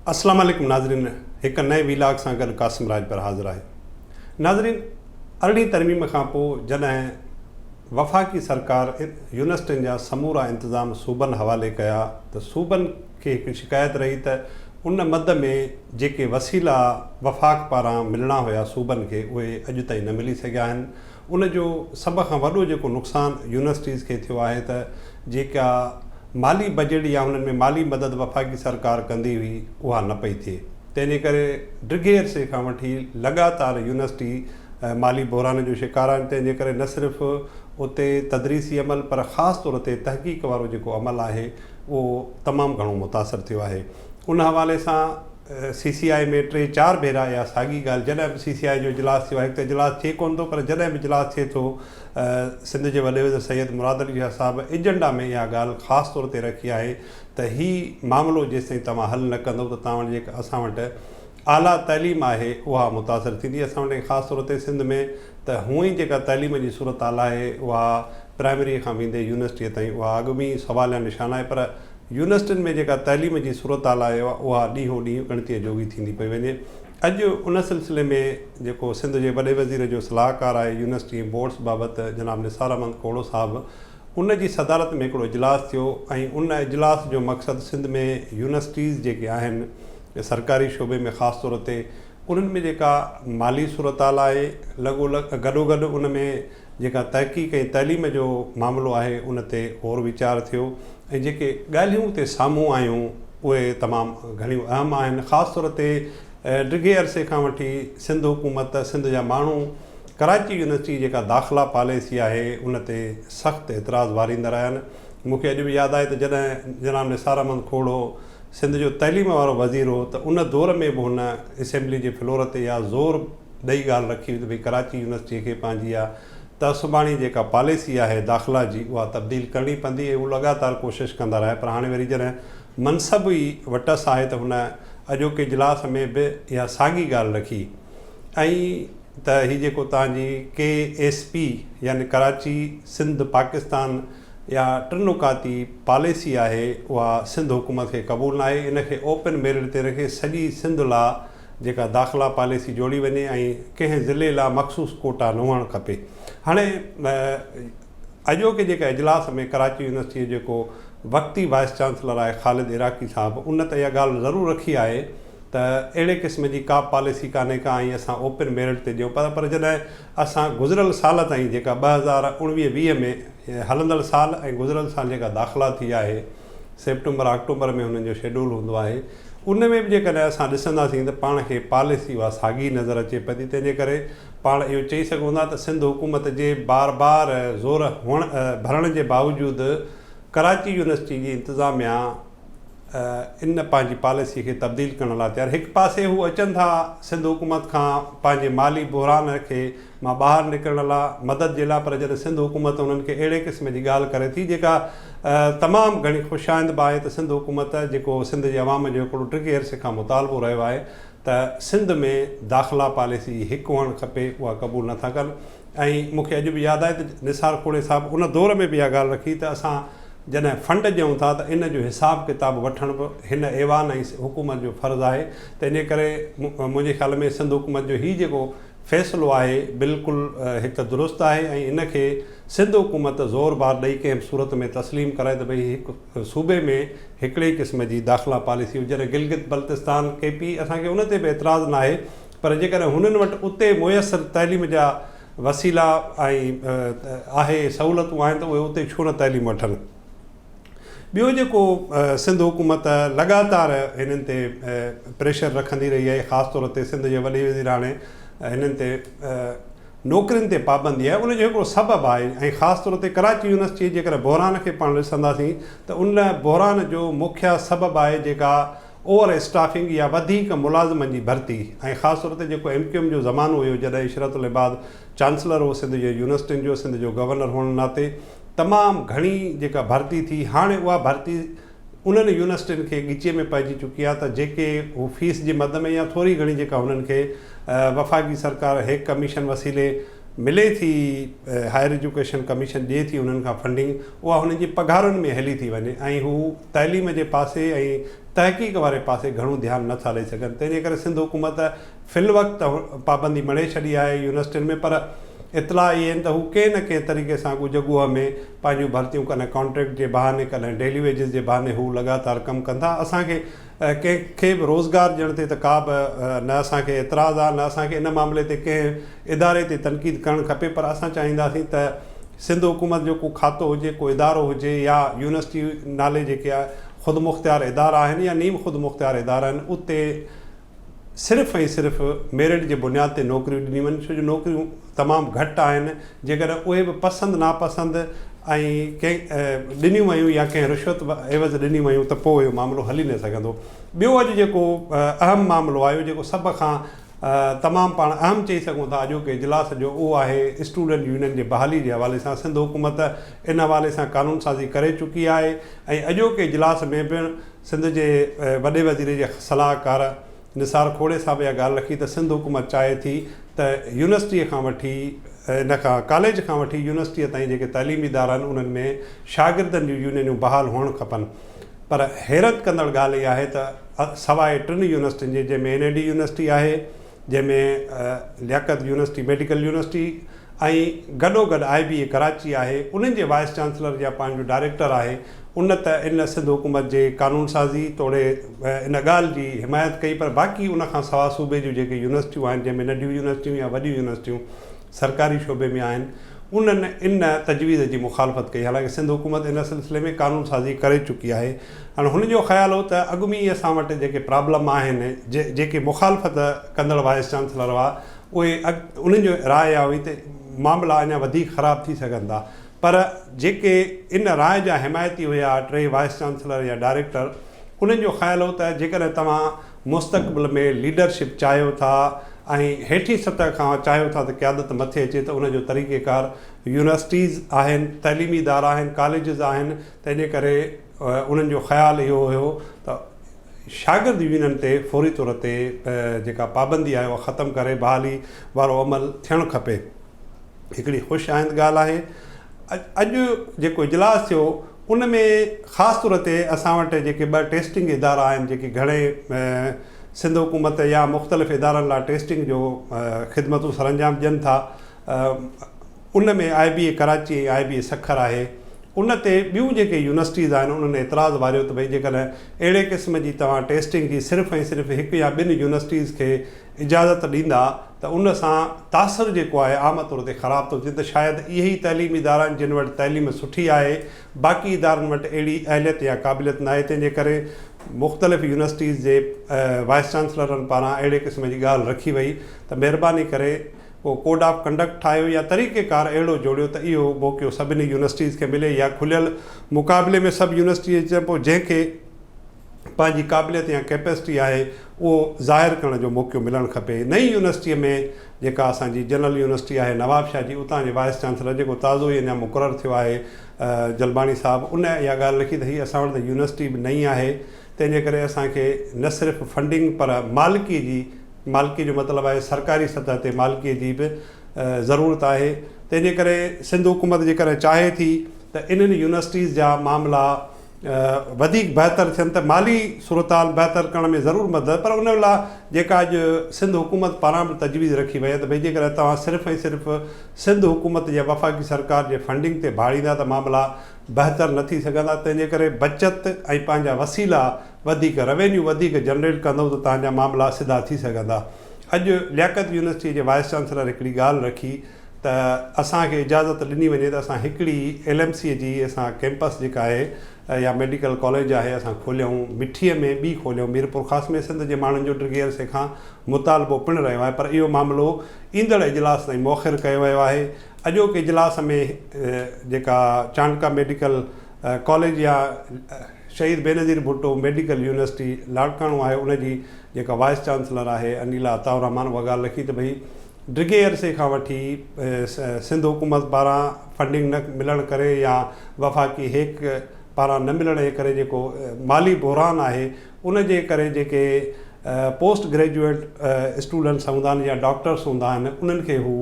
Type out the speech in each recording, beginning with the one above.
अस्सलाम वालेकुम नाज़रीन, एक नए वीलाग सां गॾु क़ासिम राज पर हाज़िर आहे। नाज़रीन, अरिड़हीं तरमीम खां पोइ जॾहिं वफ़ाक़ी सरकार यूनिवर्सिटियुनि जा समूरा इंतज़ाम सूबनि हवाले कया त सूबनि खे हिकु शिकायत रही त उन मद में जेके वसीला वफ़ाक़ पारां मिलणा हुया सूबनि खे उहे अॼु ताईं न मिली सघिया आहिनि। उन जो सभ खां वॾो जेको नुक़सानु यूनिवर्सिटीज़ खे थियो आहे त जेका माली बजट या उन्हनि में माली मदद वफ़ाक़ी सरकार कंदी हुई उहा न पई थिए। तंहिंजे करे ॾिघे अरसे खां वठी लगातार यूनिवर्सिटी माली बहिरान जो शिकार आहिनि। तंहिंजे करे न सिर्फ़ु उते तदरीसी अमल पर ख़ासि तौर ते तहक़ीक़ वारो जेको अमल आहे उहो तमामु घणो मुतासिर थियो आहे। उन हवाले सां CCI में 3-4 भेरा या साॻी ॻाल्हि जॾहिं बि CCI जो इजलास थियो आहे, हिकु त इजलास थिए कोन थो, पर जॾहिं बि इजलास थिए थो सिंध जे वॾे वज़ीर सैयद मुराद अली शाह साहिबु एजेंडा में इहा ॻाल्हि ख़ासि तौर ते रखी आहे त हीउ मामिलो जेसिताईं तव्हां हल न कंदव त तव्हां वटि जेका असां वटि आला तइलीम आहे उहा मुतासिर थींदी। असां वटि ख़ासि तौर ते सिंध में त हूअं ई जेका तइलीम जी सूरत हाल आहे उहा प्राइमरी खां वेंदे यूनिवर्सिटीअ ताईं उहा अॻुमी सवाल या निशान आहे, पर यूनिवर्सिटियुनि में जेका तइलीम जी सूरत हाल आहे उहा ॾींहों ॾींहुं गणतीअ जोगी थींदी पई वञे। अॼु उन सिलसिले में जेको सिंध जे वॾे वज़ीर जो सलाहकार आहे यूनिवर्सिटी बोर्ड्स बाबति जनाब निसार अहमद कोड़ो साहिबु, उन जी सदारत में हिकिड़ो इजलास थियो ऐं उन इजलास जो मक़सदु सिंध में यूनिवर्सिटीज़ जेके आहिनि सरकारी शोबे में ख़ासि तौर ते उन्हनि में जेका माली सूरत हाल आहे गॾोगॾु उन में जेका तहक़ीक़ ऐं तइलीम जो मामिलो आहे उन ते और वीचार थियो ऐं जेके ॻाल्हियूं उते साम्हूं आयूं उहे तमामु घणियूं अहम आहिनि। ख़ासि तौर ते ॾिघे अरसे खां वठी सिंध हुकूमत सिंध जा माण्हू कराची यूनिवर्सिटी जेका दाख़िला पॉलिसी आहे उन ते सख़्तु एतिराज़ वारींदड़ रहिया आहिनि। मूंखे अॼु बि यादि आहे त जॾहिं जनाब निसार अहमद खोड़ो सिंध जो तइलीम वारो वज़ीर हो त उन दौर में बि हुन असेंबली जे फ्लोर ते इहा ज़ोर ॾेई ॻाल्हि रखी हुई त भई कराची यूनिवर्सिटीअ खे पंहिंजी आहे त सुभाणे जेका पॉलिसी आहे दाख़िला जी उहा तब्दील करणी पवंदी ऐं उहा लगातार कोशिशि कंदा रहिया। पर हाणे वरी जॾहिं मनसब ई वटसि आहे त हुन अॼोके इजलास में बि इहा साॻी ॻाल्हि रखी ऐं त हीअ जेको तव्हांजी KSP यानी कराची सिंध पाकिस्तान या टिनुकाती पॉलिसी आहे उहा सिंध हुकूमत खे क़बूल न आहे। इनखे ओपन मेरिट ते रखे सॼी सिंध लाइ जेका दाख़िला पॉलिसी जोड़ी वञे ऐं कंहिं ज़िले लाइ मख़सूस कोटा न हुअणु खपे। हाणे अॼोके जेका इजलास में कराची यूनिवर्सिटी जो जेको वक़्ती वाइस चांसलर आहे ख़ालिद इराक़ी साहिबु, उन त इहा ॻाल्हि ज़रूरु रखी आहे त अहिड़े क़िस्म जी का पॉलिसी कान्हे का ऐं असां ओपन मेरिट ते ॾियूं। पर जॾहिं असां गुज़िरियल साल ताईं जेका 2019-20 में हलंदड़ साल ऐं गुज़िरियल साल जेका दाख़िला थी आहे सेप्टेंबर-अक्टूबर में हुननि जो शेड्यूल हूंदो आहे, उन में बि जेकॾहिं असां ॾिसंदासीं त पाण खे पॉलिसी उहा साॻी नज़र अचे पई। तंहिंजे करे पाण इहो चई सघूं था त सिंध हुकूमत जे बार बार ज़ोर भरण जे बावजूदि कराची यूनिवर्सिटी जी इंतिज़ामिया इन पंहिंजी पॉलिसी खे तब्दील करण लाइ तयारु। हिकु पासे हू अचनि था सिंध हुकूमत खां पंहिंजे माली बहिरान खे मां ॿाहिरि निकिरण लाइ मदद जे लाइ, पर जॾहिं सिंध हुकूमत उन्हनि खे अहिड़े क़िस्म जी ॻाल्हि करे थी जेका तमामु घणी ख़ुशाइंद बि आहे त सिंध हुकूमत जेको सिंध जे अवाम जो हिकिड़ो ॾिघे अरसे खां मुतालबो रहियो आहे त सिंध में दाख़िला पॉलिसी हिकु हुअणु खपे, उहा क़बूल नथा कनि। ऐं मूंखे अॼु बि यादि आहे त निसार खोड़े साहिबु उन दौर में बि इहा ॻाल्हि रखी त असां जॾहिं फंड ॾियूं था त इन जो हिसाब किताब वठण बि हिन ऐवान ऐं हुकूमत जो फ़र्ज़ु आहे। तंहिंजे करे मुंहिंजे ख़्याल में सिंध हुकूमत जो हीउ जेको फ़ैसिलो आहे बिल्कुलु हिकु दुरुस्त आहे ऐं इनखे सिंध हुकूमत ज़ोर बार ॾेई कंहिं सूरत में तस्लीम कराए त भई हिकु सूबे में हिकिड़े क़िस्म जी दाख़िला पॉलिसी हुजे। गिलगित बल्तिस्तान KP असांखे उन ते बि एतिराज़ न आहे, पर जेकॾहिं हुननि वटि उते मुयसरु तइलीम जा वसीला ऐं आहे सहूलियतूं आहिनि त उहे उते छो न तइलीम वठनि। ॿियो जेको सिंध हुकूमत लगातार हिननि ते प्रेशर रखंदी रही आहे, ख़ासि तौर ते सिंध जे वॾे वज़ीर हाणे हिननि ते नौकरियुनि ते पाबंदी आहे, उनजो हिकिड़ो सबबु आहे ऐं ख़ासि तौर ते कराची यूनिवर्सिटी जेकर बहिरान खे पाण ॾिसंदासीं त उन बहिरान जो मुख्य सबबु आहे जेका ओवर स्टाफिंग या वधीक मुलाज़िमनि जी भर्ती ऐं ख़ासि तौर ते जेको MQM जो ज़मानो हुयो जॾहिं इशरतुल इबाद चांसलर हो सिंध जे यूनिवर्सिटियुनि जो, सिंध जो गवर्नर हुअण नाते तमामु घणी जेका भर्ती थी, हाणे उहा भर्ती उन्हनि यूनिवर्सिटियुनि खे ॻिचे में पइजी चुकी आहे त जेके हू फीस जी मद में या थोरी घणी जेका हुननि खे वफ़ाक़ी सरकार हेक कमीशन वसीले मिले थी, हायर एजुकेशन कमीशन ॾिए थी उन्हनि खां फंडिंग, उहा हुननि जी पघारुनि में हली थी वञे ऐं हू तइलीम जे पासे ऐं तहक़ीक़ वारे पासे घणो ध्यानु नथा ॾेई सघनि। तंहिंजे करे सिंध हुकूमत फ़िल वक़्तु पाबंदी मणे छॾी आहे यूनिवर्सिटियुनि में, पर इतला इहे आहिनि त हू कंहिं न कंहिं तरीक़े सां कुझु ॻोह में पंहिंजूं भर्तियूं कॾहिं कॉन्ट्रेक्ट जे बहाने कॾहिं डेली वेजिस जे बहाने हू लगातार कमु कंदा। असांखे कंहिंखे बि रोज़गार ॾियण ते त का बि न असांखे एतिराज़ु आहे, न असांखे इन मामले ते कंहिं इदारे ते तनक़ीद करणु खपे, पर असां चाहींदासीं त सिंध हुकूमत जो को खातो हुजे, को इदारो हुजे, या यूनिवर्सिटी नाले जेके आहे ख़ुदि मुख़्तियार इदारा आहिनि या नीम ख़ुदि मुख़्तियार इदारा आहिनि, उते सिर्फ़ु ऐं सिर्फ़ु मेरिट जे बुनियाद ते नौकरियूं ॾिनियूं वञनि, छो जो नौकरियूं तमामु घटि आहिनि। जेकॾहिं उहे बि पसंदि नापसंदि ऐं कंहिं ॾिनियूं वयूं या कंहिं रिश्वत एवज़ ॾिनियूं वयूं त पोइ इहो मामिलो हली न सघंदो। ॿियो अॼु जेको अहम मामिलो आयो, जेको सभ खां तमामु पाण अहम चई सघूं था अॼोके इजलास जो, उहो आहे स्टूडेंट यूनियन जे बहाली जे हवाले सां। सिंध हुकूमत इन हवाले सां क़ानून साज़ी करे चुकी आहे ऐं अॼोके इजलास में पिणु सिंध जे वॾे वज़ीर जे सलाहकार निसार खोड़े साहिब इहा ॻाल्हि रखी त सिंध हुकूमत चाहे थी त यूनिवर्सिटीअ खां वठी इन खां कॉलेज खां वठी यूनिवर्सिटीअ ताईं जेके तइलीमी इदारा आहिनि उन्हनि में शागिर्दनि जूं यूनियनूं बहाल हुअणु खपनि। पर हैरत कंदड़ ॻाल्हि इहा आहे त सवाइ 3 यूनिवर्सिटियुनि जे, जंहिंमें NAD यूनिवर्सिटी आहे, जंहिंमें लियाकत यूनिवर्सिटी मेडिकल यूनिवर्सिटी ऐं गॾोगॾु IBA कराची आहे, उन्हनि जे वाइस चांसलर या पंहिंजो डायरेक्टर आहे, उन त इन सिंध हुकूमत जे क़ानून साज़ी तोड़े इन ॻाल्हि जी हिमायत कई, पर बाक़ी उन खां सवाइ सूबे जूं जेके यूनिवर्सिटियूं आहिनि, जंहिंमें नंढियूं यूनिवर्सिटियूं या वॾियूं यूनिवर्सिटियूं सरकारी शोबे में आहिनि, उन्हनि इन तजवीज़ जी मुखालफ़त कई। हालांकि सिंध हुकूमत इन सिलसिले में क़ानून साज़ी करे चुकी आहे। हाणे हुनजो ख़्यालु हो त अॻु में ई असां वटि जेके प्रॉब्लम आहिनि, जेके मुखालफ़त कंदड़ वाइस चांसलर हुआ, उहे उन्हनि जो राय आहे हुई त मामला अञा वधीक ख़राबु थी सघनि था। पर जेके इन राय जा हिमायती हुया 3 वाइस चांसलर या डायरेक्टर, उन्हनि जो ख़्यालु हो त जेकॾहिं तव्हां मुस्तक़बिल में लीडरशिप चाहियो था ऐं हेठी सतह खां चाहियो था त क़यादत मथे अचे, त उनजो तरीक़ेकार यूनिवर्सिटीज़ आहिनि, तइलीमी इदारा आहिनि, कॉलेजिस आहिनि। तंहिंजे करे उन्हनि जो ख़्यालु इहो हुयो त शागिर्द यूनियन ते फौरी तौर ते जेका पाबंदी आहे उहा ख़तमु करे बहाली वारो अमल थियणु खपे। हिकिड़ी ख़ुशि आहिंद ॻाल्हि आहे, अॼु जेको इजलास थियो उन में ख़ासि तौर ते असां वटि जेके 2 टेस्टिंग इदारा आहिनि, जेके घणे सिंध हुकूमत या मुख़्तलिफ़ इदारनि लाइ टेस्टिंग जो ख़िदमतूं सरअंजाम ॾियनि था, उन में IBA कराची ऐं IBA सखर आहे। उन ते ॿियूं जेके यूनिवर्सिटीज़ आहिनि उन्हनि एतिराज़ु वारियो त भई जेकॾहिं अहिड़े क़िस्म जी तव्हां टेस्टिंग जी सिर्फ़ु ऐं सिर्फ़ु 1 या 2 यूनिवर्सिटीज़ खे इजाज़त ॾींदा त उन सां तासिर जेको आहे आम तौर ते ख़राबु थो थिए, त शायदि इहे ई तइलीमी इदारा आहिनि जिन वटि तइलीम सुठी आहे, बाक़ी इदारनि वटि अहिड़ी अहलियत या क़ाबिलियत न आहे। तंहिंजे करे मुख़्तलिफ़ यूनिवर्सिटीज़ जे वाइस चांसलरनि पारां अहिड़े क़िस्म जी ॻाल्हि रखी वई त महिरबानी करे को कोड ऑफ कंडक्ट ठाहियो या तरीक़ेकार अहिड़ो जोड़ियो त इहो मौक़ो सभिनी यूनिवर्सिटीज़ खे मिले, या खुलियल मुक़ाबले में सभु यूनिवर्सिटी अचनि, पोइ जंहिंखे पंहिंजी क़ाबिलियत या कैपेसिटी आहे उहो ज़ाहिर करण जो मौक़ो मिलणु खपे। नई यूनिवर्सिटीअ में जेका असांजी जनरल यूनिवर्सिटी आहे नवाबशाह जी, उतां जे वाइस चांसलर जेको ताज़ो ई अञा मुक़ररु थियो आहे जलबाणी साहिबु, उन इहा ॻाल्हि लिखी त हीअ असां वटि त यूनिवर्सिटी बि नई आहे, तंहिंजे करे असांखे न सिर्फ़ु फंडिंग पर मालिकी जो मतिलबु आहे सरकारी सतह ते मालिकीअ जी बि ज़रूरत आहे। तंहिंजे करे सिंध हुकूमत जेकॾहिं चाहे थी त इन्हनि यूनिवर्सिटीज़ जा मामला वधीक बहितर थियनि त माली सूरताल बहितर करण में ज़रूरु मदद, पर उन लाइ जेका अॼु सिंध हुकूमत पारां बि तजवीज़ रखी वई आहे त भई जेकॾहिं तव्हां सिर्फ़ु ऐं सिर्फ़ु सिंध हुकूमत या वफ़ाक़ी सरकार जे फंडिंग ते भाड़ींदा त मामला बहितर न थी सघंदा। तंहिंजे करे बचत ऐं पंहिंजा वसीला वधीक, रेवेन्यू वधीक जनरेट कंदो त तव्हांजा मामला सिधा थी सघंदा। अॼु लियाकत यूनिवर्सिटी जे वाइस चांसलर हिकिड़ी ॻाल्हि रखी त असांखे इजाज़त ॾिनी वञे त असां हिकिड़ी LMC जी असां कैंपस जेका आहे या मेडिकल कॉलेज आहे असां खोलियऊं, मिठीअ में ॿी खोलियऊं, मीरपुर ख़ासि में सिंध जे माण्हुनि जो ड्रिगी अरसे खां मुतालबो पिणु रहियो आहे, पर इहो मामिलो ईंदड़ इजलास ताईं मौख़िर कयो वियो आहे। अॼोके इजलास में जेका चांडका मेडिकल कॉलेज या शहीद बेनज़ीर भुट्टो मेडिकल यूनिवर्सिटी लाड़काणो आहे, उनजी जेका वाइस चांसलर आहे अनिला अताउर रहमान, उहा ॻाल्हि लिखी त भई ड्रिगे अरसे खां वठी सिंध हुकूमत पारां फंडिंग न मिलण करे या वफ़ाक़ी हेक पारां न मिलण जे करे जेको माली बहरान आहे, उन जे करे जेके पोस्ट ग्रेजुएट स्टूडेंट्स हूंदा आहिनि या डॉक्टर्स हूंदा आहिनि, उन्हनि खे हू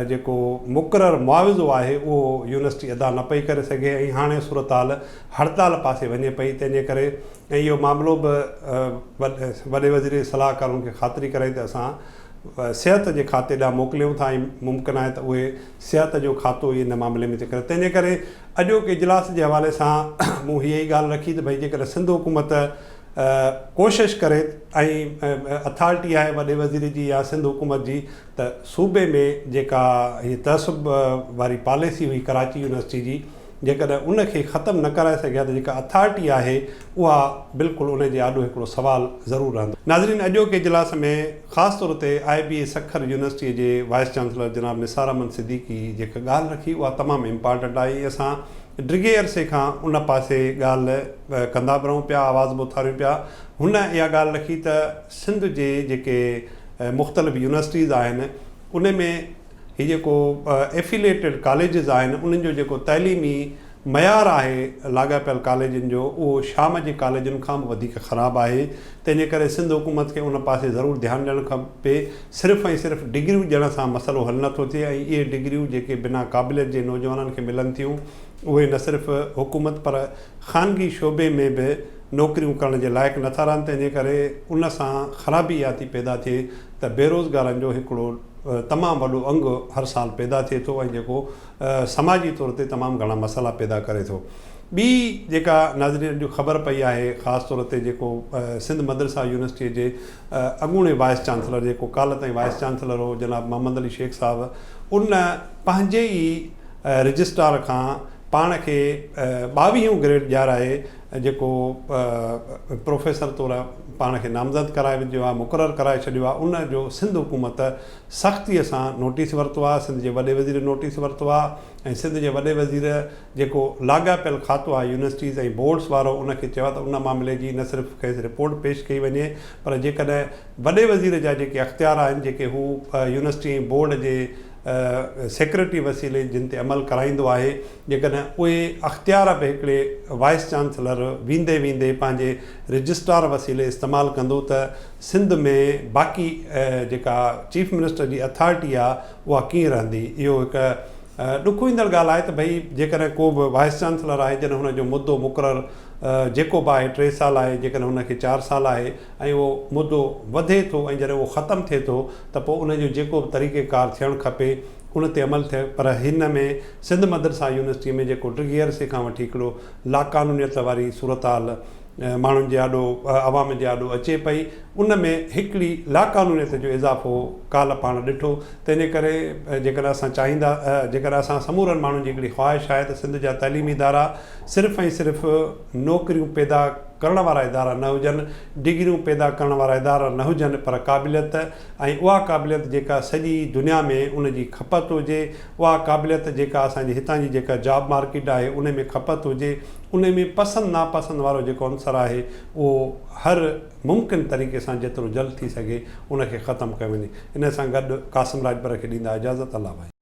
जेको मुक़ररु मुआविज़ो आहे उहो यूनिवर्सिटी अदा न पई करे सघे ऐं हाणे सूरत हाल हड़ताल पासे वञे पई। तंहिंजे करे ऐं इहो मामिलो बि वॾे वज़ीर सलाहकारनि खे ख़ातिरी कराई त असां सिहत जे खाते ॾांहुं मोकिलियूं था ऐं मुमकिन आहे त उहे सिहत जो खातो ई हिन मामले में थी करे। तंहिंजे करे अॼोके इजलास जे हवाले सां मूं हीअ ई ॻाल्हि रखी त भई जेकॾहिं सिंध हुकूमत कोशिशि करे ऐं अथॉरिटी आहे वॾे वज़ीर जी या सिंध हुकूमत जी त सूबे में जेका हीअ तहसुब वारी पॉलिसी हुई कराची यूनिवर्सिटी जी जेकॾहिं उनखे ख़तमु न कराए सघिया त जेका अथॉरिटी आहे उहा बिल्कुलु उनजे आॾो हिकिड़ो सुवालु ज़रूरु रहंदो। नाज़रीन, अॼोके इजलास में ख़ासि तौर ते IBA सखर यूनिवर्सिटीअ जे वाइस चांसलर जनाब निसार अहमद सिद्दीकी जेका ॻाल्हि रखी उहा तमामु इम्पॉर्टेंट आहे। असां डिघे अरसे खां उन पासे ॻाल्हि कंदा बि रहूं पिया, आवाज़ बि उथारियूं पिया। हुन इहा ॻाल्हि रखी त सिंध जे जेके मुख़्तलिफ़ यूनिवर्सिटीज़ आहिनि उन में हीअ जेको एफिलेटेड कॉलेजिस आहिनि उन्हनि जो जेको तइलीमी मयार आहे लाॻापियल कॉलेजनि जो उहो शाम जे कॉलेजनि खां बि वधीक ख़राबु आहे। तंहिंजे करे सिंध हुकूमत खे उन पासे ज़रूरु ध्यानु ॾियणु खपे। सिर्फ़ु ऐं सिर्फ़ु डिग्रियूं ॾियण सां मसइलो हल नथो थिए ऐं इहे डिग्रियूं जेके बिना क़ाबिलियत जे नौजवाननि खे मिलनि थियूं उहे न सिर्फ़ु हुकूमत पर ख़ानगी शोबे में बि नौकरियूं करण जे लाइक़ु नथा रहनि। तंहिंजे करे उन सां ख़राबी इहा थी पैदा थिए त बेरोज़गारनि जो हिकिड़ो तमामु वॾो अंग हर साल पैदा थिए थो ऐं जेको समाजी तौर ते तमामु घणा मसइला पैदा करे थो। ॿी जेका नाज़रीन जो ख़बर पई आहे ख़ासि तौर ते जेको सिंध मदरसा यूनिवर्सिटीअ जे अॻूणे वाइस चांसलर जेको काल्ह ताईं वाइस चांसलर हो जनाब मोहम्मद अली शेख साहब, उन पंहिंजे ई रजिस्ट्रार खां पाण खे 22 ग्रेड ॾियाराए जेको प्रोफेसर तौरु पाण खे नामज़द कराए विझो आहे, मुक़ररु कराए छॾियो आहे। उन जो सिंध हुकूमत सख़्तीअ सां नोटिस वरितो आहे, सिंध जे वॾे वज़ीर नोटिस वरितो आहे ऐं सिंध जे वॾे वज़ीर जेको लाॻापियल खातो आहे यूनिवर्सिटीज़ ऐं बोर्ड्स वारो उनखे चयो आहे त उन मामले जी न सिर्फ़ु खेसि रिपोर्ट पेश कई वञे पर जेकॾहिं वॾे वज़ीर जा जेके अख़्तियार आहिनि जेके हू यूनिवर्सिटी बोर्ड जे सेक्रेटरी वसीले जिन ते अमल कराईंदो आहे, जेकॾहिं उहे अख़्तियार बि हिकिड़े वाइस चांसलर वेंदे वेंदे पंहिंजे रजिस्ट्रार वसीले इस्तेमालु कंदो त सिंध में बाक़ी जेका चीफ मिनिस्टर जी अथॉरिटी आहे उहा कीअं रहंदी। इहो हिकु ॾुखो ईंदड़ ॻाल्हि आहे त भई जेकॾहिं को बि वाइस चांसलर आहे जॾहिं हुनजो मुदो मुक़ररु जेको बि आहे 3 साल आहे, जेकॾहिं हुनखे 4 साल आहे ऐं उहो मुदो वधे थो ऐं जॾहिं उहो ख़तमु थिए थो त पोइ उनजो जेको बि तरीक़ेकार थियणु खपे उन ते अमल थिए। पर हिन में सिंध मदरसा यूनिवर्सिटीअ में जेको डिघे अरसे खां वठी हिकिड़ो लाक़ानूनियत वारी सूरत हाल माण्हुनि जे आॾो अवाम जे आॾो अचे पई, उन में हिकिड़ी लाक़ानूनियत जो इज़ाफ़ो काल्ह पाण ॾिठो। तंहिंजे करे जेकॾहिं असां चाहींदा जेकॾहिं असां समूरनि माण्हुनि जी हिकिड़ी ख़्वाहिश आहे त सिंध जा तइलीमी इदारा सिर्फ़ु ऐं सिर्फ़ु नौकरियूं पैदा करण वारा इदारा न हुजनि, डिग्रियूं पैदा करण वारा इदारा न हुजनि पर क़ाबिलियत ऐं उहा क़ाबिलियत जेका सॼी दुनिया में उन जी खपत हुजे, उहा क़ाबिलियत जेका असांजे हितां जी जेका जॉब मार्केट आहे उन में खपत हुजे, उन में पसंदि नापसंदि वारो जेको अंसर आहे उहो हर मुमकिन तरीक़े सां जेतिरो जल्द थी सघे उनखे ख़तमु कयो वञे। इन सां गॾु क़ासिम राजबर खे ॾींदा इजाज़त। अल्लाह भाई।